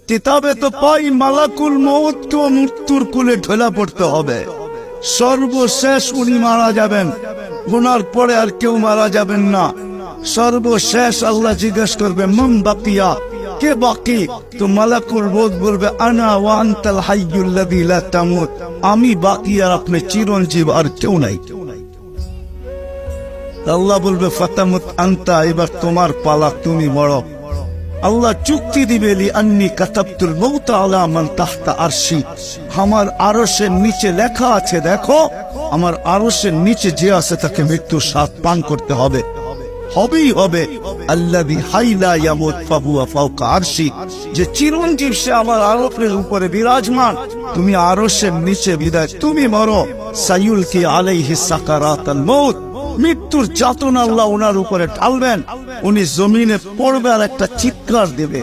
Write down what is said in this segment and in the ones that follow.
কিতাবে তো পাই মালাকুল মউতকে মৃত্যুর কোলে ঢেলা পড়তে হবে। সর্বশেষ উনি মারা যাবেন, গুনার পরে আর কেউ মারা যাবেন না। সর্বশেষ আল্লাহ জিজ্ঞেস করবে মান বাকিয়া, কে বাকি? তো মালাকুল মউত বলবে আনা ওয়া আনতাল হাইয়ুল্লাযী লা তামুত, আমি বাকি আর আপনি চিরঞ্জীব, আর কেউ নাই। আল্লাহ বলবে ফাতামুত আনতা, এবার তোমার পালা, তুমি মরো। আল্লাহ চুক্তি দিবে লি আন্নি কাতাবতুল মউত আলা মান তাহতা আরশি, আমার আরশের নিচে লেখা আছে, দেখো আমার আরশের নিচে যে আছে তাকে মৃত্যুর স্বাদ পান করতে হবে, হবেই হবে। আল্লাযী হাইলা ইয়ামুত ফাহুয়া ফাওকা আরশি, যে চিরঞ্জীব সে আমার আরশের উপরে বিরাজমান, তুমি আরশের নিচে বিদায়, তুমি মরো। সায়ুলকি আলাইহি সাকারাতাল মউত, মৃত্যুর যাতনা আল্লাহ ওনার উপরে ঢালবেন, উনি জমিনে পড়বে আর একটা চিৎকার দিবে,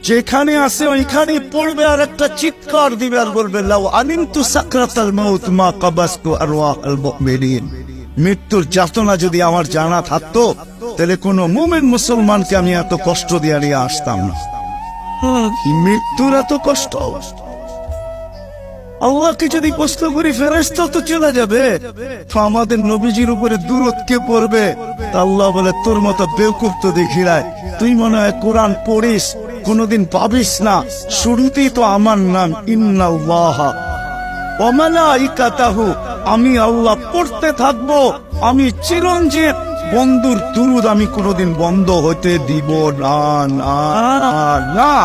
যেখানে আছে ওইখানে পড়বে আর একটা চিৎকার দিবে আর বলবে লাউ আলিমতু সাকরাতাল মউত মা কাবাসতু আরওয়াহাল মুমিনিন, মৃত্যুর যাতনা যদি আমার জানা থাকতো তাহলে কোন মুমিন মুসলমানকে আমি এত কষ্ট দিয়ে নিয়ে আসতাম না। মৃত্যুর এত কষ্ট, আল্লাহকে যদি প্রশ্ন করি ফেরেশতা তো চলে যাবে, তো আমাদের নবীজির উপরে দুরূদ কে পড়বে? আল্লাহ বলে তোর মতো বেওকুফ তো দেখি নাই, তুই মনে হয় কোরআন পড়িস, কোনদিন পাবিস না, শুরুতেই তো আমার নাম ইন্নাল্লাহা ওয়া মালাইকাতাহু, আমি আল্লাহ পড়তে থাকবো, আমি চিরঞ্জীব, বন্ধুর দুরূদ আমি কোনদিন বন্ধ হতে দিব না না না।